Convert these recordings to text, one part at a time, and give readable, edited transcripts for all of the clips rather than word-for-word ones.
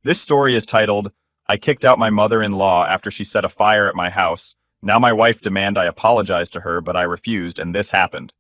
This story is titled, I kicked out my mother-in-law after she set a fire at my house. Now my wife demand I apologize to her, but I refused, and this happened.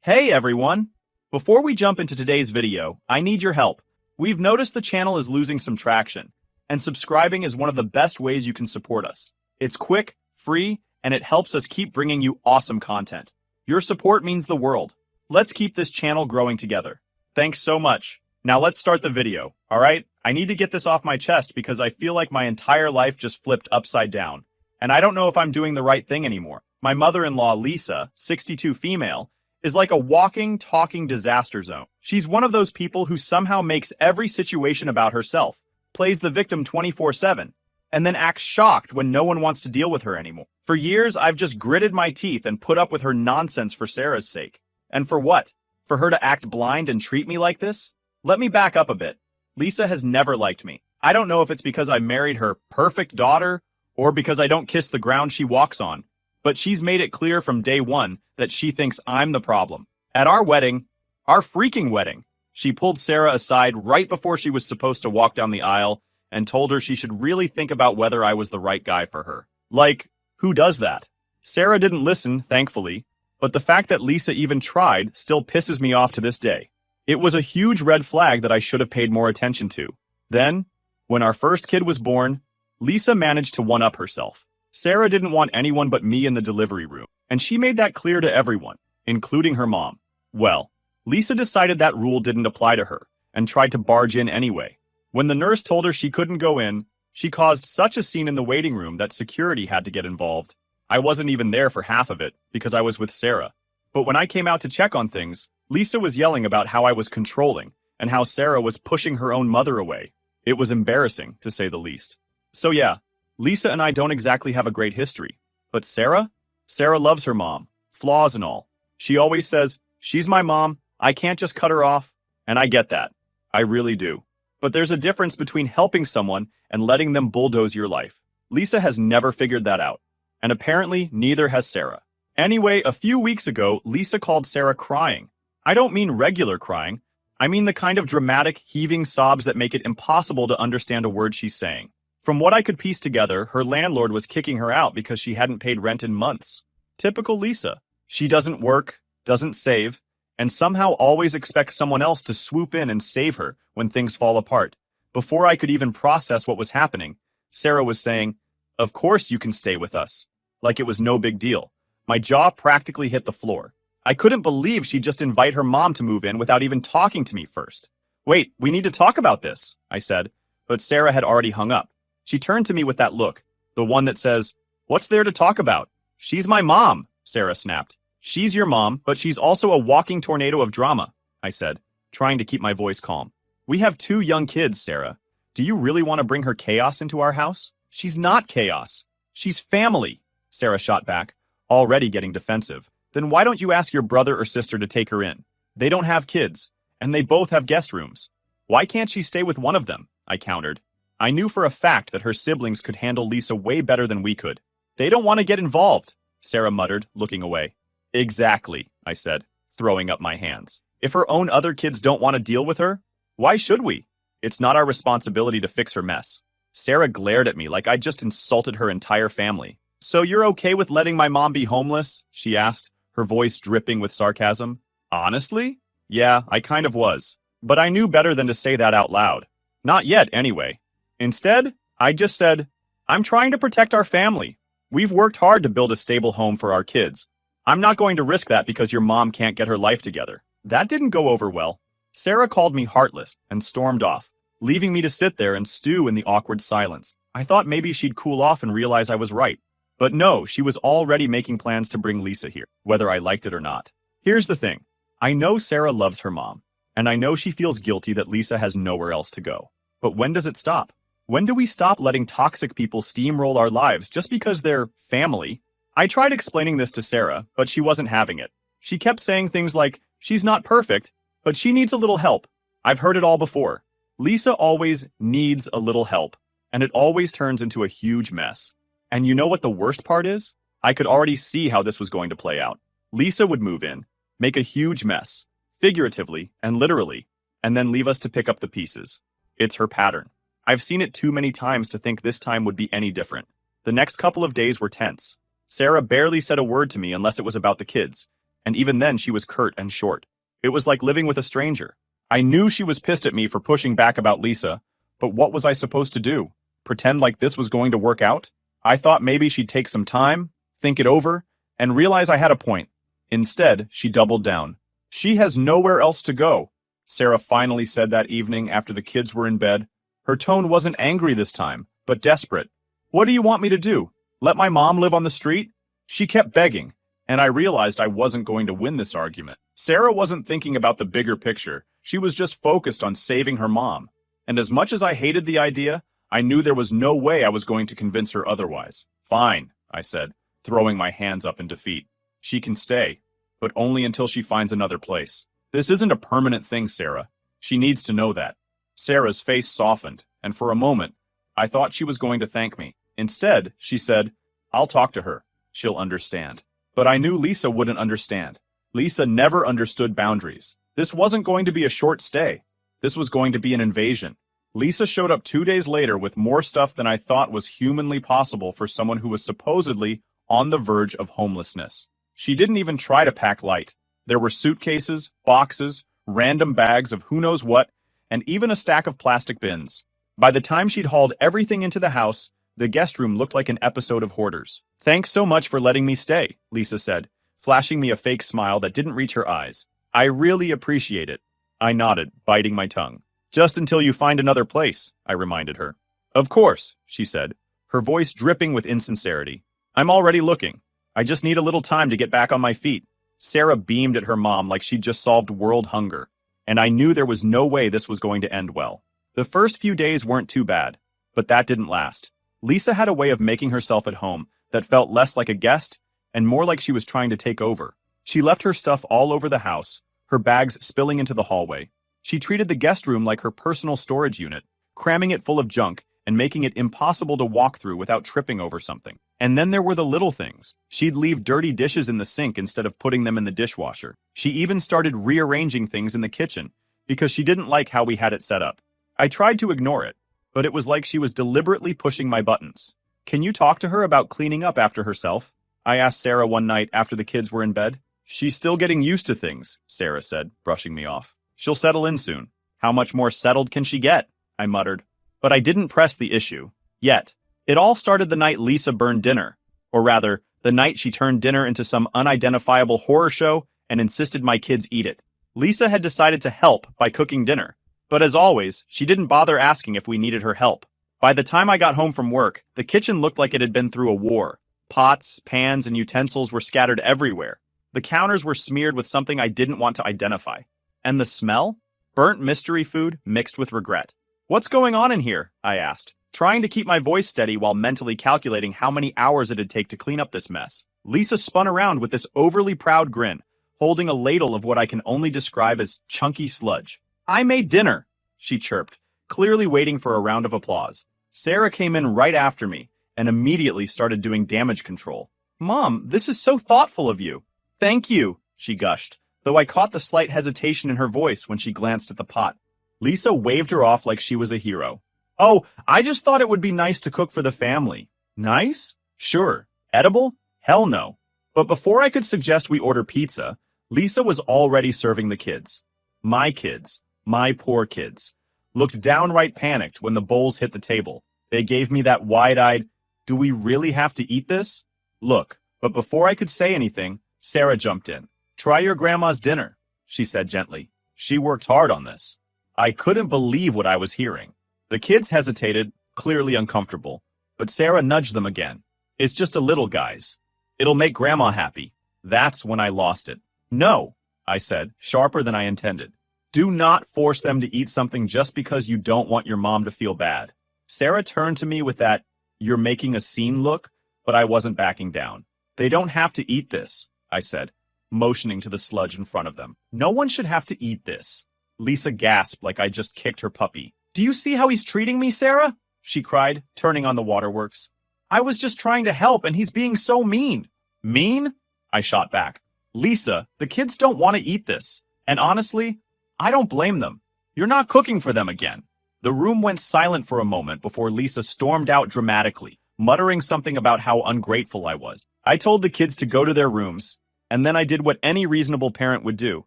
Hey everyone! Before we jump into today's video, I need your help. We've noticed the channel is losing some traction, and subscribing is one of the best ways you can support us. It's quick, free, and it helps us keep bringing you awesome content. Your support means the world. Let's keep this channel growing together. Thanks so much. Now let's start the video, alright? I need to get this off my chest because I feel like my entire life just flipped upside down, and I don't know if I'm doing the right thing anymore. My mother-in-law, Lisa, 62 female, is like a walking, talking disaster zone. She's one of those people who somehow makes every situation about herself, plays the victim 24/7, and then acts shocked when no one wants to deal with her anymore. For years, I've just gritted my teeth and put up with her nonsense for Sarah's sake. And for what? For her to act blind and treat me like this? Let me back up a bit. Lisa has never liked me. I don't know if it's because I married her perfect daughter or because I don't kiss the ground she walks on, but she's made it clear from day one that she thinks I'm the problem. At our wedding, our freaking wedding, she pulled Sarah aside right before she was supposed to walk down the aisle and told her she should really think about whether I was the right guy for her. Like, who does that? Sarah didn't listen, thankfully, but the fact that Lisa even tried still pisses me off to this day. It was a huge red flag that I should have paid more attention to. Then, when our first kid was born, Lisa managed to one-up herself. Sarah didn't want anyone but me in the delivery room, and she made that clear to everyone, including her mom. Well, Lisa decided that rule didn't apply to her, and tried to barge in anyway. When the nurse told her she couldn't go in, she caused such a scene in the waiting room that security had to get involved. I wasn't even there for half of it, because I was with Sarah. But when I came out to check on things, Lisa was yelling about how I was controlling, and how Sarah was pushing her own mother away. It was embarrassing, to say the least. So yeah, Lisa and I don't exactly have a great history. But Sarah? Sarah loves her mom, flaws and all. She always says, she's my mom, I can't just cut her off. And I get that. I really do. But there's a difference between helping someone and letting them bulldoze your life. Lisa has never figured that out. And apparently, neither has Sarah. Anyway, a few weeks ago, Lisa called Sarah crying. I don't mean regular crying. I mean the kind of dramatic, heaving sobs that make it impossible to understand a word she's saying. From what I could piece together, her landlord was kicking her out because she hadn't paid rent in months. Typical Lisa. She doesn't work, doesn't save, and somehow always expects someone else to swoop in and save her when things fall apart. Before I could even process what was happening, Sarah was saying, "Of course you can stay with us." Like it was no big deal. My jaw practically hit the floor. I couldn't believe she'd just invite her mom to move in without even talking to me first. "Wait, we need to talk about this," I said, but Sarah had already hung up. She turned to me with that look, the one that says, "What's there to talk about?" "She's my mom," Sarah snapped. "She's your mom, but she's also a walking tornado of drama," I said, trying to keep my voice calm. "We have 2 young kids, Sarah. Do you really want to bring her chaos into our house?" "She's not chaos. She's family," Sarah shot back, already getting defensive. "Then why don't you ask your brother or sister to take her in? They don't have kids, and they both have guest rooms. Why can't she stay with one of them?" I countered. I knew for a fact that her siblings could handle Lisa way better than we could. "They don't want to get involved," Sarah muttered, looking away. "Exactly," I said, throwing up my hands. "If her own other kids don't want to deal with her, why should we? It's not our responsibility to fix her mess." Sarah glared at me like I'd just insulted her entire family. "So you're okay with letting my mom be homeless?" she asked, her voice dripping with sarcasm. Honestly? Yeah, I kind of was. But I knew better than to say that out loud. Not yet, anyway. Instead, I just said, "I'm trying to protect our family. We've worked hard to build a stable home for our kids. I'm not going to risk that because your mom can't get her life together." That didn't go over well. Sarah called me heartless and stormed off, leaving me to sit there and stew in the awkward silence. I thought maybe she'd cool off and realize I was right. But no, she was already making plans to bring Lisa here, whether I liked it or not. Here's the thing. I know Sarah loves her mom, and I know she feels guilty that Lisa has nowhere else to go. But when does it stop? When do we stop letting toxic people steamroll our lives just because they're family? I tried explaining this to Sarah, but she wasn't having it. She kept saying things like, "She's not perfect, but she needs a little help." I've heard it all before. Lisa always needs a little help, and it always turns into a huge mess. And you know what the worst part is? I could already see how this was going to play out. Lisa would move in, make a huge mess, figuratively and literally, and then leave us to pick up the pieces. It's her pattern. I've seen it too many times to think this time would be any different. The next couple of days were tense. Sarah barely said a word to me unless it was about the kids, and even then she was curt and short. It was like living with a stranger. I knew she was pissed at me for pushing back about Lisa, but what was I supposed to do? Pretend like this was going to work out? I thought maybe she'd take some time, think it over, and realize I had a point. Instead, she doubled down. She has nowhere else to go, Sarah finally said that evening after the kids were in bed. Her tone wasn't angry this time, but desperate. What do you want me to do? Let my mom live on the street? She kept begging, and I realized I wasn't going to win this argument. Sarah wasn't thinking about the bigger picture. She was just focused on saving her mom. And as much as I hated the idea, I knew there was no way I was going to convince her otherwise. Fine, I said, throwing my hands up in defeat. She can stay, but only until she finds another place. This isn't a permanent thing, Sarah. She needs to know that. Sarah's face softened, and for a moment, I thought she was going to thank me. Instead, she said, I'll talk to her. She'll understand. But I knew Lisa wouldn't understand. Lisa never understood boundaries. This wasn't going to be a short stay. This was going to be an invasion. Lisa showed up 2 days later with more stuff than I thought was humanly possible for someone who was supposedly on the verge of homelessness. She didn't even try to pack light. There were suitcases, boxes, random bags of who knows what, and even a stack of plastic bins. By the time she'd hauled everything into the house, the guest room looked like an episode of Hoarders. Thanks so much for letting me stay, Lisa said, flashing me a fake smile that didn't reach her eyes. I really appreciate it. I nodded, biting my tongue. Just until you find another place, I reminded her. Of course, she said, her voice dripping with insincerity. I'm already looking. I just need a little time to get back on my feet. Sarah beamed at her mom like she'd just solved world hunger, and I knew there was no way this was going to end well. The first few days weren't too bad, but that didn't last. Lisa had a way of making herself at home that felt less like a guest and more like she was trying to take over. She left her stuff all over the house, her bags spilling into the hallway. She treated the guest room like her personal storage unit, cramming it full of junk and making it impossible to walk through without tripping over something. And then there were the little things. She'd leave dirty dishes in the sink instead of putting them in the dishwasher. She even started rearranging things in the kitchen because she didn't like how we had it set up. I tried to ignore it, but it was like she was deliberately pushing my buttons. Can you talk to her about cleaning up after herself? I asked Sarah one night after the kids were in bed. She's still getting used to things, Sarah said, brushing me off. She'll settle in soon. How much more settled can she get? I muttered. But I didn't press the issue. Yet. It all started the night Lisa burned dinner. Or rather, the night she turned dinner into some unidentifiable horror show and insisted my kids eat it. Lisa had decided to help by cooking dinner. But as always, she didn't bother asking if we needed her help. By the time I got home from work, the kitchen looked like it had been through a war. Pots, pans, and utensils were scattered everywhere. The counters were smeared with something I didn't want to identify. And the smell? Burnt mystery food mixed with regret. What's going on in here? I asked, trying to keep my voice steady while mentally calculating how many hours it'd take to clean up this mess. Lisa spun around with this overly proud grin, holding a ladle of what I can only describe as chunky sludge. I made dinner, she chirped, clearly waiting for a round of applause. Sarah came in right after me and immediately started doing damage control. Mom, this is so thoughtful of you. Thank you, she gushed, though I caught the slight hesitation in her voice when she glanced at the pot. Lisa waved her off like she was a hero. Oh, I just thought it would be nice to cook for the family. Nice? Sure. Edible? Hell no. But before I could suggest we order pizza, Lisa was already serving the kids. My kids. My poor kids. Looked downright panicked when the bowls hit the table. They gave me that wide-eyed, do we really have to eat this? Look, but before I could say anything, Sarah jumped in. Try your grandma's dinner, she said gently. She worked hard on this. I couldn't believe what I was hearing. The kids hesitated, clearly uncomfortable, but Sarah nudged them again. It's just a little, guys. It'll make Grandma happy. That's when I lost it. No, I said, sharper than I intended. Do not force them to eat something just because you don't want your mom to feel bad. Sarah turned to me with that, you're making a scene look, but I wasn't backing down. They don't have to eat this, I said, motioning to the sludge in front of them. No one should have to eat this. Lisa gasped like I just kicked her puppy. Do you see how he's treating me, Sarah? She cried, turning on the waterworks. I was just trying to help and he's being so mean. Mean? I shot back. Lisa, the kids don't want to eat this. And honestly, I don't blame them. You're not cooking for them again. The room went silent for a moment before Lisa stormed out dramatically, muttering something about how ungrateful I was. I told the kids to go to their rooms, and then I did what any reasonable parent would do.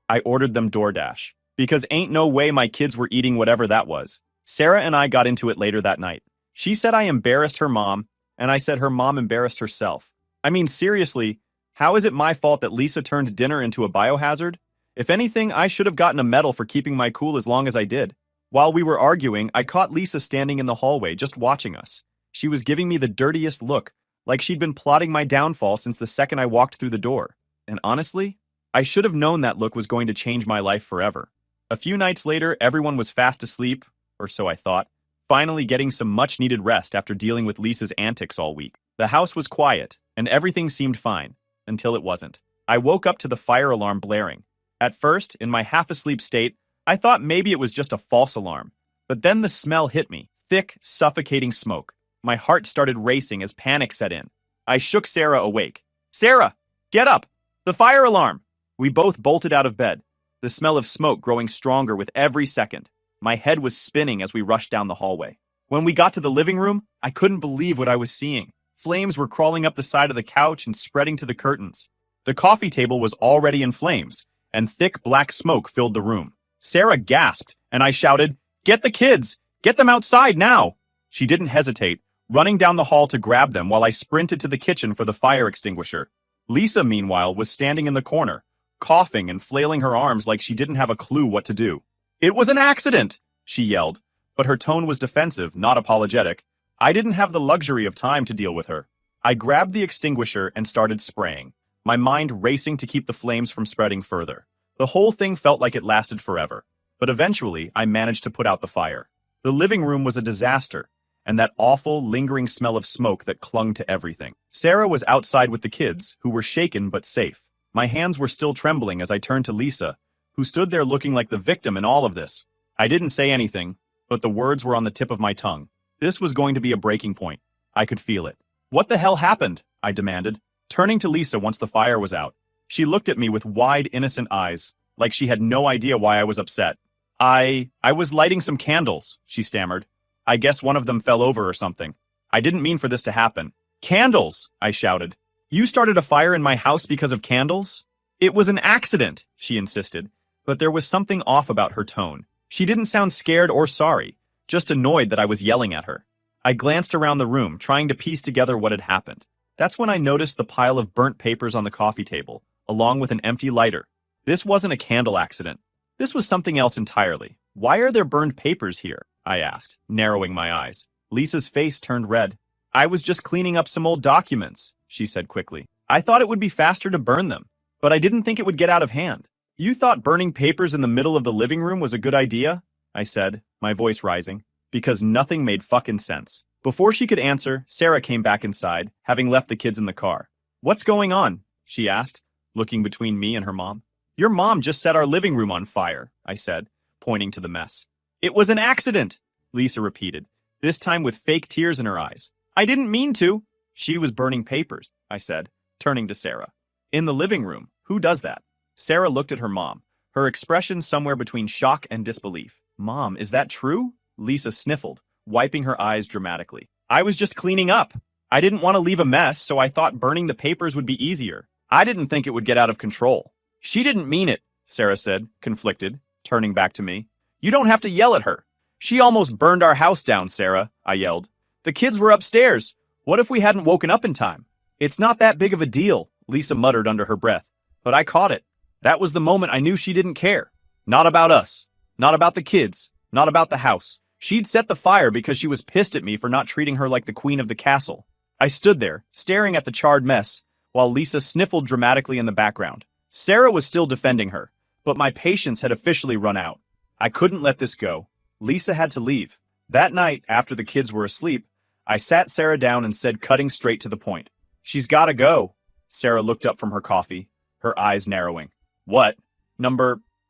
I ordered them DoorDash, because ain't no way my kids were eating whatever that was. Sarah and I got into it later that night. She said I embarrassed her mom, and I said her mom embarrassed herself. I mean, seriously, how is it my fault that Lisa turned dinner into a biohazard? If anything, I should have gotten a medal for keeping my cool as long as I did. While we were arguing, I caught Lisa standing in the hallway just watching us. She was giving me the dirtiest look, like she'd been plotting my downfall since the second I walked through the door. And honestly, I should have known that look was going to change my life forever. A few nights later, everyone was fast asleep, or so I thought, finally getting some much-needed rest after dealing with Lisa's antics all week. The house was quiet, and everything seemed fine, until it wasn't. I woke up to the fire alarm blaring. At first, in my half-asleep state, I thought maybe it was just a false alarm. But then the smell hit me, thick, suffocating smoke. My heart started racing as panic set in. I shook Sarah awake. "Sarah, get up! The fire alarm!" We both bolted out of bed, the smell of smoke growing stronger with every second. My head was spinning as we rushed down the hallway. When we got to the living room, I couldn't believe what I was seeing. Flames were crawling up the side of the couch and spreading to the curtains. The coffee table was already in flames, and thick black smoke filled the room. Sarah gasped, and I shouted, "Get the kids! Get them outside now!" She didn't hesitate, running down the hall to grab them while I sprinted to the kitchen for the fire extinguisher. Lisa, meanwhile, was standing in the corner, coughing and flailing her arms like she didn't have a clue what to do. "It was an accident!" she yelled, but her tone was defensive, not apologetic. I didn't have the luxury of time to deal with her. I grabbed the extinguisher and started spraying, my mind racing to keep the flames from spreading further. The whole thing felt like it lasted forever, but eventually I managed to put out the fire. The living room was a disaster, and that awful, lingering smell of smoke that clung to everything. Sarah was outside with the kids, who were shaken but safe. My hands were still trembling as I turned to Lisa, who stood there looking like the victim in all of this. I didn't say anything, but the words were on the tip of my tongue. This was going to be a breaking point. I could feel it. "What the hell happened?" I demanded, turning to Lisa once the fire was out. She looked at me with wide, innocent eyes, like she had no idea why I was upset. I was lighting some candles," she stammered. "I guess one of them fell over or something. I didn't mean for this to happen." "Candles!" I shouted. "You started a fire in my house because of candles?" "It was an accident," she insisted, but there was something off about her tone. She didn't sound scared or sorry, just annoyed that I was yelling at her. I glanced around the room, trying to piece together what had happened. That's when I noticed the pile of burnt papers on the coffee table, along with an empty lighter. This wasn't a candle accident. This was something else entirely. "Why are there burned papers here?" I asked, narrowing my eyes. Lisa's face turned red. "I was just cleaning up some old documents," she said quickly. "I thought it would be faster to burn them, but I didn't think it would get out of hand." "You thought burning papers in the middle of the living room was a good idea?" I said, my voice rising, because nothing made fucking sense. Before she could answer, Sarah came back inside, having left the kids in the car. "What's going on?" she asked, looking between me and her mom. "Your mom just set our living room on fire," I said, pointing to the mess. "It was an accident," Lisa repeated, this time with fake tears in her eyes. "I didn't mean to." "She was burning papers," I said, turning to Sarah. "In the living room. Who does that?" Sarah looked at her mom, her expression somewhere between shock and disbelief. "Mom, is that true?" Lisa sniffled, wiping her eyes dramatically. "I was just cleaning up. I didn't want to leave a mess, so I thought burning the papers would be easier. I didn't think it would get out of control." "She didn't mean it," Sarah said, conflicted, turning back to me. "You don't have to yell at her. She almost burned our house down, Sarah," I yelled. "The kids were upstairs. What if we hadn't woken up in time?" "It's not that big of a deal," Lisa muttered under her breath, but I caught it. That was the moment I knew she didn't care. Not about us. Not about the kids. Not about the house. She'd set the fire because she was pissed at me for not treating her like the queen of the castle. I stood there, staring at the charred mess, while Lisa sniffled dramatically in the background. Sarah was still defending her, but my patience had officially run out. I couldn't let this go. Lisa had to leave. That night, after the kids were asleep, I sat Sarah down and said, cutting straight to the point, "She's gotta go." Sarah looked up from her coffee, her eyes narrowing. "What?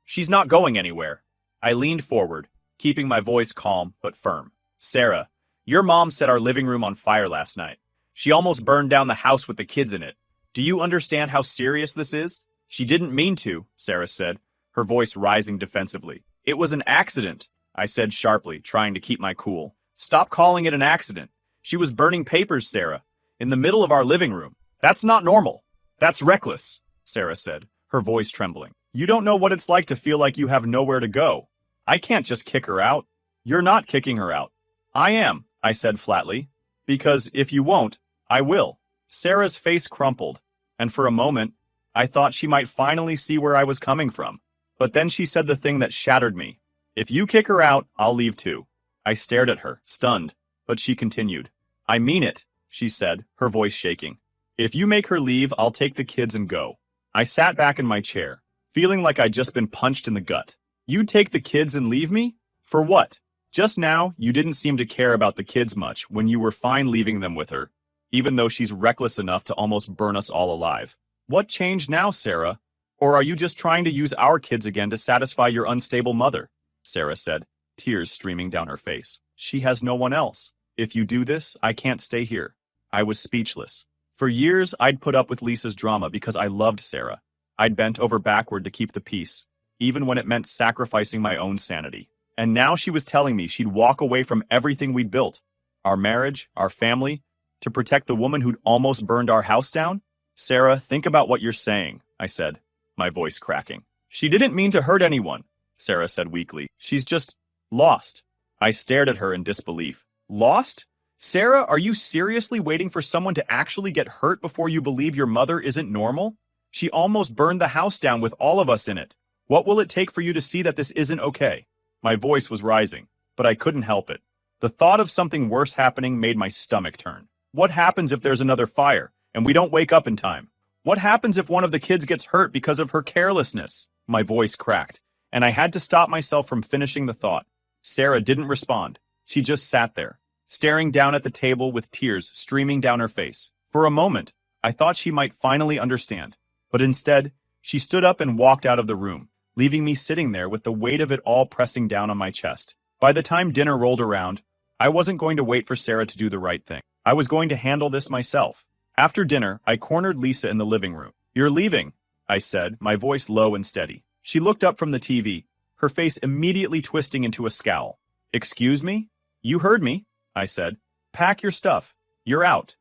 She's not going anywhere." I leaned forward, keeping my voice calm but firm. "Sarah, your mom set our living room on fire last night. She almost burned down the house with the kids in it. Do you understand how serious this is?" "She didn't mean to," Sarah said, her voice rising defensively. "It was an accident. I said sharply, trying to keep my cool. Stop calling it an accident. She was burning papers, Sarah, in the middle of our living room. That's not normal. That's reckless, Sarah said, her voice trembling. You don't know what it's like to feel like you have nowhere to go. I can't just kick her out. You're not kicking her out. I am, I said flatly. Because if you won't, I will. Sarah's face crumpled, and for a moment, I thought she might finally see where I was coming from. But then she said the thing that shattered me. If you kick her out, I'll leave too. I stared at her, stunned, but she continued. I mean it, she said, her voice shaking. If you make her leave, I'll take the kids and go. I sat back in my chair, feeling like I'd just been punched in the gut. You'd take the kids and leave me? For what? Just now, you didn't seem to care about the kids much when you were fine leaving them with her, even though she's reckless enough to almost burn us all alive. What changed now, Sarah? Or are you just trying to use our kids again to satisfy your unstable mother? Sarah said, tears streaming down her face. She has no one else. If you do this, I can't stay here. I was speechless. For years, I'd put up with Lisa's drama because I loved Sarah. I'd bent over backward to keep the peace, even when it meant sacrificing my own sanity. And now she was telling me she'd walk away from everything we'd built, our marriage, our family, to protect the woman who'd almost burned our house down? Sarah, think about what you're saying, I said, my voice cracking. She didn't mean to hurt anyone, Sarah said weakly. She's just lost. I stared at her in disbelief. Lost? Sarah, are you seriously waiting for someone to actually get hurt before you believe your mother isn't normal? She almost burned the house down with all of us in it. What will it take for you to see that this isn't okay? My voice was rising, but I couldn't help it. The thought of something worse happening made my stomach turn. What happens if there's another fire, and we don't wake up in time? What happens if one of the kids gets hurt because of her carelessness? My voice cracked, and I had to stop myself from finishing the thought. Sarah didn't respond. She just sat there, staring down at the table with tears streaming down her face. For a moment, I thought she might finally understand, but instead, she stood up and walked out of the room, leaving me sitting there with the weight of it all pressing down on my chest. By the time dinner rolled around, I wasn't going to wait for Sarah to do the right thing. I was going to handle this myself. After dinner, I cornered Lisa in the living room. You're leaving, I said, my voice low and steady. She looked up from the TV, her face immediately twisting into a scowl. Excuse me? You heard me, I said. Pack your stuff. You're out.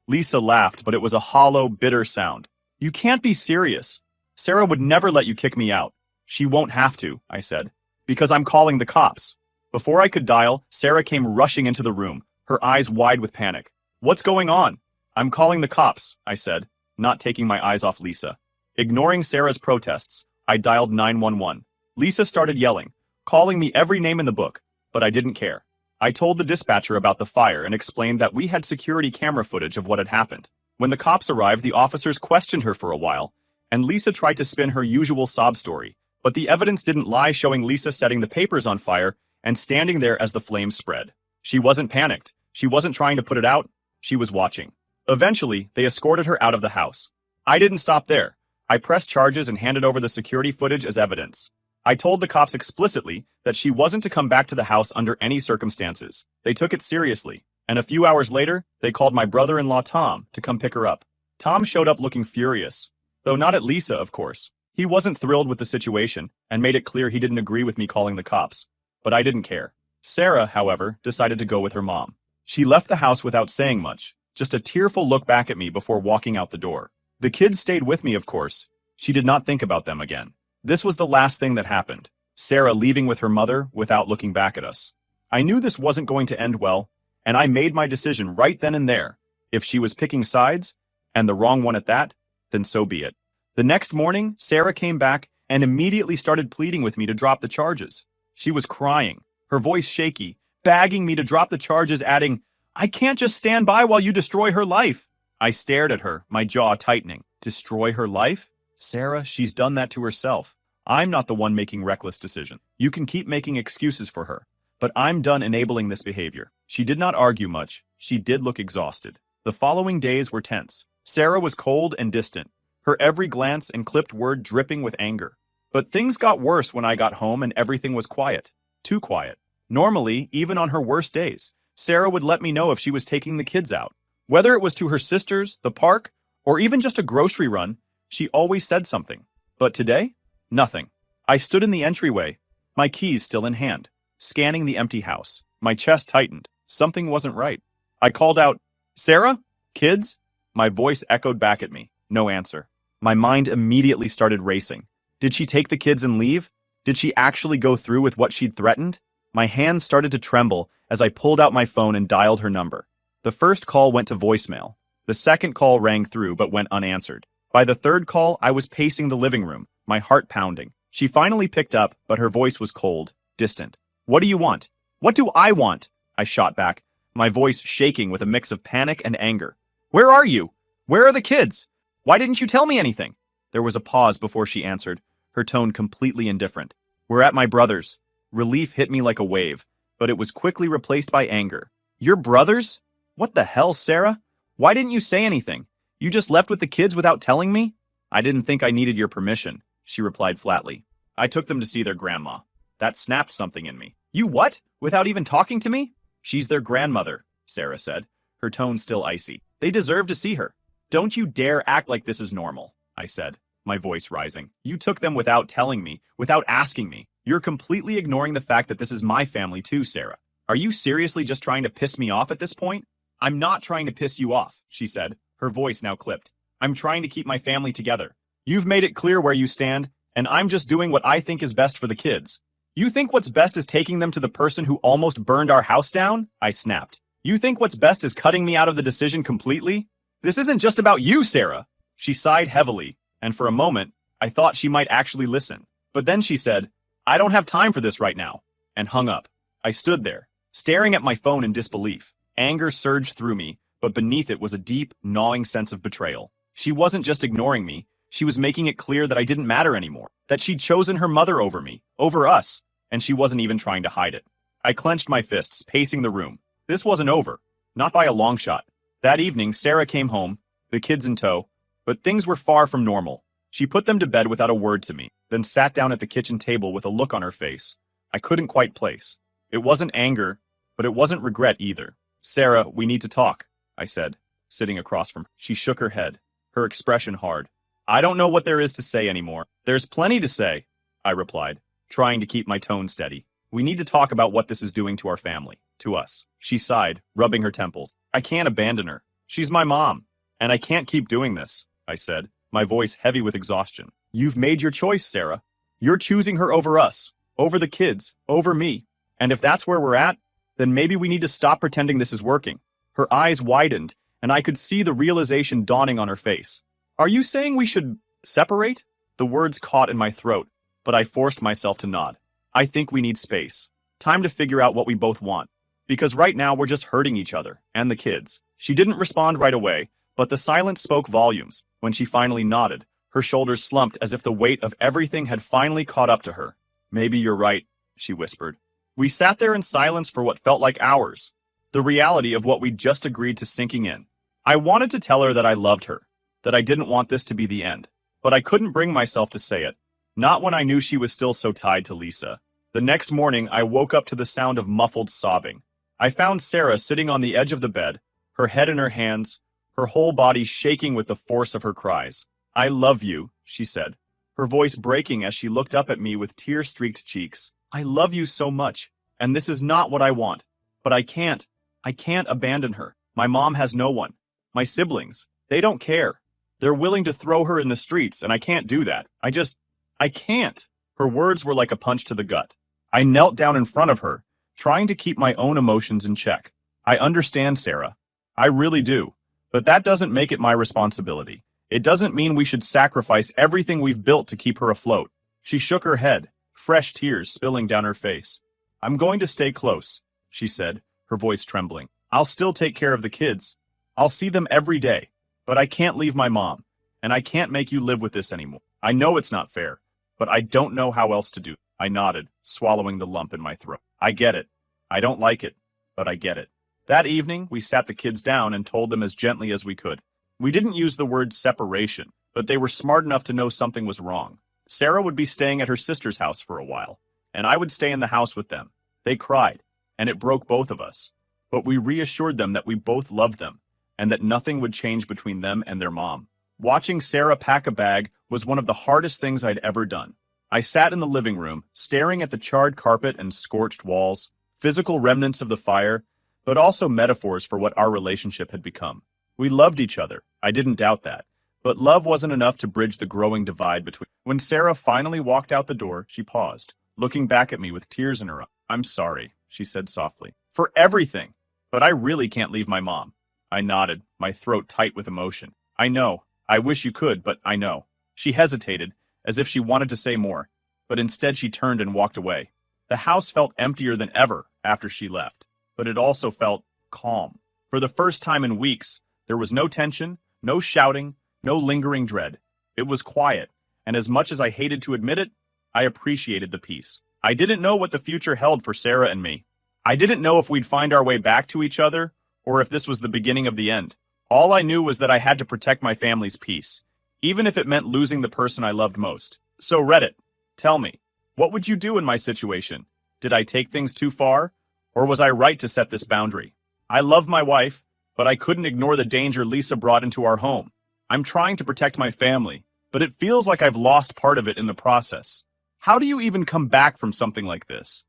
Lisa laughed, but it was a hollow, bitter sound. You can't be serious. Sarah would never let you kick me out. She won't have to, I said, because I'm calling the cops. Before I could dial, Sarah came rushing into the room, her eyes wide with panic. What's going on? I'm calling the cops, I said, not taking my eyes off Lisa. Ignoring Sarah's protests, I dialed 911. Lisa started yelling, calling me every name in the book, but I didn't care. I told the dispatcher about the fire and explained that we had security camera footage of what had happened. When the cops arrived, the officers questioned her for a while, and Lisa tried to spin her usual sob story. But the evidence didn't lie, showing Lisa setting the papers on fire and standing there as the flames spread. She wasn't panicked. She wasn't trying to put it out. She was watching. Eventually, they escorted her out of the house. I didn't stop there. I pressed charges and handed over the security footage as evidence. I told the cops explicitly that she wasn't to come back to the house under any circumstances. They took it seriously, and a few hours later, they called my brother-in-law Tom to come pick her up. Tom showed up looking furious, though not at Lisa, of course. He wasn't thrilled with the situation and made it clear he didn't agree with me calling the cops, but I didn't care. Sarah, however, decided to go with her mom. She left the house without saying much, just a tearful look back at me before walking out the door. The kids stayed with me, of course. She did not think about them again. This was the last thing that happened. Sarah leaving with her mother without looking back at us. I knew this wasn't going to end well, and I made my decision right then and there. If she was picking sides, and the wrong one at that, then so be it. The next morning, Sarah came back and immediately started pleading with me to drop the charges. She was crying, her voice shaky, begging me to drop the charges, adding, I can't just stand by while you destroy her life. I stared at her, my jaw tightening. Destroy her life? Sarah, she's done that to herself. I'm not the one making reckless decisions. You can keep making excuses for her, but I'm done enabling this behavior. She did not argue much. She did look exhausted. The following days were tense. Sarah was cold and distant, her every glance and clipped word dripping with anger. But things got worse when I got home and everything was quiet. Too quiet. Normally, even on her worst days, Sarah would let me know if she was taking the kids out. Whether it was to her sisters, the park, or even just a grocery run, she always said something. But today, nothing. I stood in the entryway, my keys still in hand. scanning the empty house. My chest tightened. Something wasn't right. I called out, "Sarah? Kids?" My voice echoed back at me. No answer. My mind immediately started racing. Did she take the kids and leave? Did she actually go through with what she'd threatened? My hands started to tremble as I pulled out my phone and dialed her number. The first call went to voicemail. The second call rang through but went unanswered. By the third call, I was pacing the living room, my heart pounding. She finally picked up, but her voice was cold, distant. "What do you want?" "What do I want?" I shot back, my voice shaking with a mix of panic and anger. "Where are you? Where are the kids? Why didn't you tell me anything?" There was a pause before she answered, her tone completely indifferent. "We're at my brother's." Relief hit me like a wave, but it was quickly replaced by anger. "Your brother's? What the hell, Sarah? Why didn't you say anything? You just left with the kids without telling me?" "I didn't think I needed your permission," she replied flatly. "I took them to see their grandma." That snapped something in me. "You what? Without even talking to me?" "She's their grandmother," Sarah said, her tone still icy. "They deserve to see her." "Don't you dare act like this is normal," I said, my voice rising. "You took them without telling me, without asking me. You're completely ignoring the fact that this is my family too, Sarah. Are you seriously just trying to piss me off at this point?" "I'm not trying to piss you off," she said, her voice now clipped. "I'm trying to keep my family together. You've made it clear where you stand, and I'm just doing what I think is best for the kids." "You think what's best is taking them to the person who almost burned our house down?" I snapped. "You think what's best is cutting me out of the decision completely? This isn't just about you, Sarah." She sighed heavily, and for a moment, I thought she might actually listen. But then she said, "I don't have time for this right now," and hung up. I stood there, staring at my phone in disbelief. Anger surged through me, but beneath it was a deep, gnawing sense of betrayal. She wasn't just ignoring me, she was making it clear that I didn't matter anymore, that she'd chosen her mother over me, over us, and she wasn't even trying to hide it. I clenched my fists, pacing the room. This wasn't over, not by a long shot. That evening, Sarah came home, the kids in tow, but things were far from normal. She put them to bed without a word to me, then sat down at the kitchen table with a look on her face I couldn't quite place. It wasn't anger, but it wasn't regret either. "Sarah, we need to talk," I said, sitting across from her. She shook her head, her expression hard. "I don't know what there is to say anymore." "There's plenty to say," I replied, trying to keep my tone steady. "We need to talk about what this is doing to our family, to us." She sighed, rubbing her temples. "I can't abandon her. She's my mom, and I can't keep doing this," I said, my voice heavy with exhaustion. "You've made your choice, Sarah. You're choosing her over us, over the kids, over me. And if that's where we're at, then maybe we need to stop pretending this is working." Her eyes widened, and I could see the realization dawning on her face. "Are you saying we should separate?" The words caught in my throat, but I forced myself to nod. "I think we need space. Time to figure out what we both want. Because right now we're just hurting each other, and the kids." She didn't respond right away, but the silence spoke volumes. When she finally nodded, her shoulders slumped as if the weight of everything had finally caught up to her. "Maybe you're right," she whispered. We sat there in silence for what felt like hours, the reality of what we'd just agreed to sinking in. I wanted to tell her that I loved her, that I didn't want this to be the end, but I couldn't bring myself to say it, not when I knew she was still so tied to Lisa. The next morning, I woke up to the sound of muffled sobbing. I found Sarah sitting on the edge of the bed, her head in her hands, her whole body shaking with the force of her cries. "I love you," she said, her voice breaking as she looked up at me with tear-streaked cheeks. "I love you so much, and this is not what I want. But I can't abandon her. My mom has no one. My siblings, they don't care. They're willing to throw her in the streets, and I can't do that. I can't." Her words were like a punch to the gut. I knelt down in front of her, trying to keep my own emotions in check. "I understand, Sarah. I really do. But that doesn't make it my responsibility. It doesn't mean we should sacrifice everything we've built to keep her afloat." She shook her head, fresh tears spilling down her face. "I'm going to stay close," she said, her voice trembling. "I'll still take care of the kids. I'll see them every day. But I can't leave my mom, and I can't make you live with this anymore. I know it's not fair, but I don't know how else to do." I nodded, swallowing the lump in my throat. "I get it. I don't like it, but I get it." That evening, we sat the kids down and told them as gently as we could. We didn't use the word separation, but they were smart enough to know something was wrong. Sarah would be staying at her sister's house for a while, and I would stay in the house with them. They cried, and it broke both of us. But we reassured them that we both loved them, and that nothing would change between them and their mom. Watching Sarah pack a bag was one of the hardest things I'd ever done. I sat in the living room, staring at the charred carpet and scorched walls, physical remnants of the fire, but also metaphors for what our relationship had become. We loved each other, I didn't doubt that, but love wasn't enough to bridge the growing divide between. When Sarah finally walked out the door, she paused, looking back at me with tears in her eyes. "I'm sorry," she said softly, "for everything, but I really can't leave my mom." I nodded, my throat tight with emotion. "I know. I wish you could, but I know." She hesitated, as if she wanted to say more, but instead she turned and walked away. The house felt emptier than ever after she left, but it also felt calm. For the first time in weeks, there was no tension, no shouting, no lingering dread. It was quiet, and as much as I hated to admit it, I appreciated the peace. I didn't know what the future held for Sarah and me. I didn't know if we'd find our way back to each other, or if this was the beginning of the end. All I knew was that I had to protect my family's peace, even if it meant losing the person I loved most. So Reddit, tell me, what would you do in my situation? Did I take things too far, or was I right to set this boundary? I love my wife, but I couldn't ignore the danger Lisa brought into our home. I'm trying to protect my family, but it feels like I've lost part of it in the process. How do you even come back from something like this?